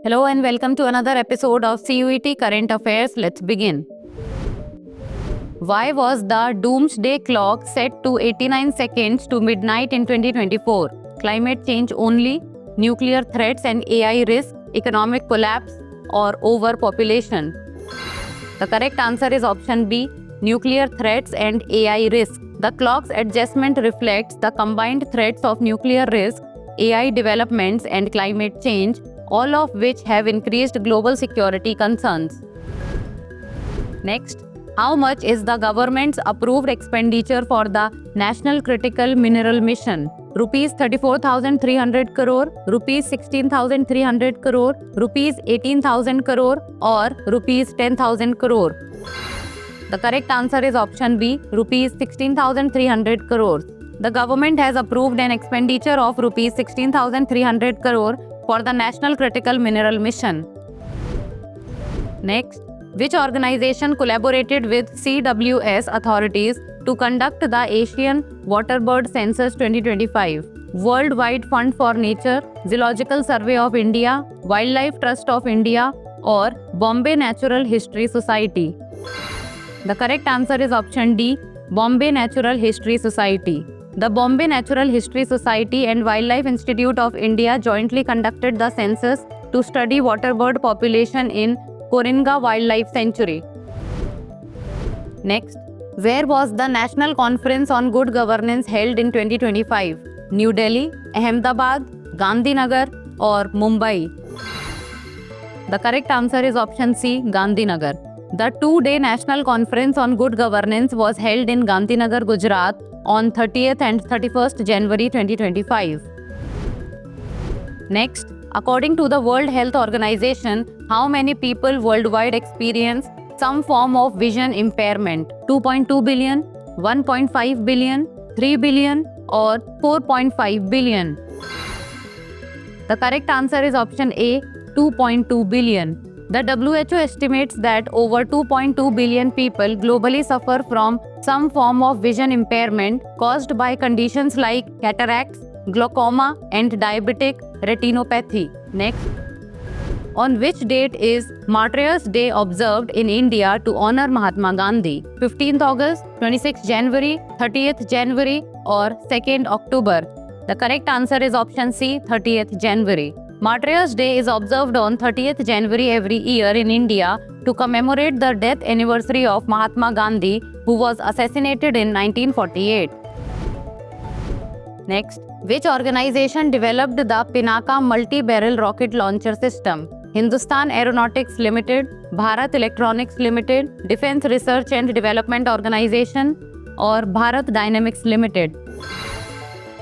Hello and welcome to another episode of CUET Current Affairs. Let's begin. Why was the doomsday clock set to 89 seconds to midnight in 2024? Climate change only, nuclear threats and AI risk, economic collapse, or overpopulation? The correct answer is option B, nuclear threats and AI risk. The clock's adjustment reflects the combined threats of nuclear risk, AI developments, and climate change, all of which have increased global security concerns. Next, how much is the government's approved expenditure for the National Critical Mineral Mission? Rupees 34,300 crore, Rupees 16,300 crore, Rupees 18,000 crore, or Rupees 10,000 crore? The correct answer is option B, Rupees 16,300 crores. The government has approved an expenditure of Rupees 16,300 crore for the National Critical Mineral Mission. Next, which organization collaborated with CWS authorities to conduct the Asian Waterbird Census 2025? Worldwide Fund for Nature, Zoological Survey of India, Wildlife Trust of India, or Bombay Natural History Society? The correct answer is option D, Bombay Natural History Society. The Bombay Natural History Society and Wildlife Institute of India jointly conducted the census to study waterbird population in Koringa Wildlife Sanctuary. Next, where was the National Conference on Good Governance held in 2025? New Delhi, Ahmedabad, Gandhinagar, or Mumbai? The correct answer is option C, Gandhinagar. The two-day National Conference on Good Governance was held in Gandhinagar, Gujarat on 30th and 31st January 2025. Next, according to the World Health Organization, how many people worldwide experience some form of vision impairment? 2.2 billion, 1.5 billion, 3 billion, or 4.5 billion? The correct answer is option A, 2.2 billion. The WHO estimates that over 2.2 billion people globally suffer from some form of vision impairment caused by conditions like cataracts, glaucoma, and diabetic retinopathy. Next, on which date is Martyrs' Day observed in India to honor Mahatma Gandhi? 15th August, 26th January, 30th January, or 2nd October? The correct answer is option C, 30th January. Martyrs' Day is observed on 30th January every year in India to commemorate the death anniversary of Mahatma Gandhi, who was assassinated in 1948. Next, which organization developed the Pinaka multi-barrel rocket launcher system? Hindustan Aeronautics Limited, Bharat Electronics Limited, Defense Research and Development Organization, or Bharat Dynamics Limited?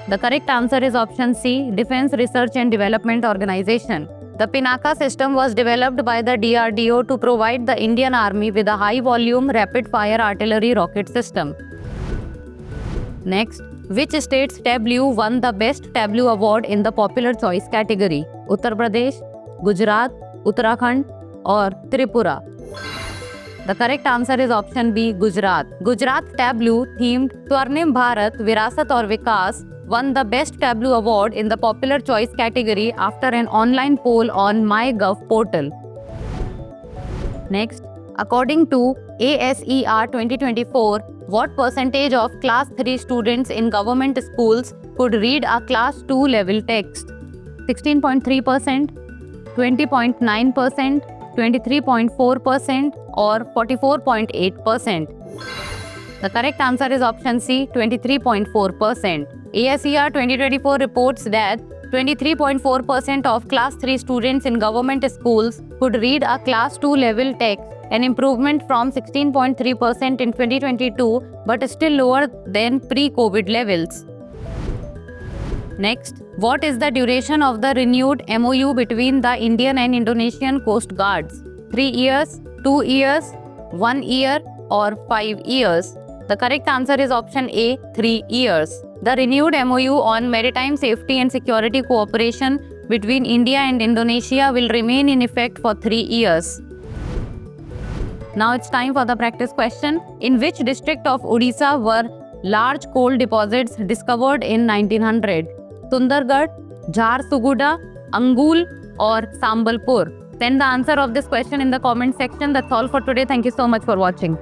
The correct answer is option C, Defense Research and Development Organization. The Pinaka system was developed by the DRDO to provide the Indian Army with a high-volume, rapid-fire artillery rocket system. Next, which state's tableau won the Best Tableau Award in the Popular Choice category? Uttar Pradesh, Gujarat, Uttarakhand, or Tripura? The correct answer is option B, Gujarat. Gujarat tableau themed Swarnim Bharat, Virasat aur Vikas won the Best Tableau Award in the Popular Choice category after an online poll on MyGov portal. Next, according to ASER 2024, what percentage of Class 3 students in government schools could read a Class 2 level text? 16.3%, 20.9%, 23.4%, or 44.8%? The correct answer is option C, 23.4%. ASER 2024 reports that 23.4% of Class 3 students in government schools could read a Class 2 level text, an improvement from 16.3% in 2022, but still lower than pre-COVID levels. Next, what is the duration of the renewed MOU between the Indian and Indonesian Coast Guards? 3 years, 2 years, 1 year, or 5 years? The correct answer is option A, 3 years. The renewed MOU on maritime safety and security cooperation between India and Indonesia will remain in effect for 3 years. Now it's time for the practice question. In which district of Odisha were large coal deposits discovered in 1900? Sundargarh, Jharsuguda, Angul or Sambalpur? Send the answer of this question in the comment section. That's all for today. Thank you so much for watching.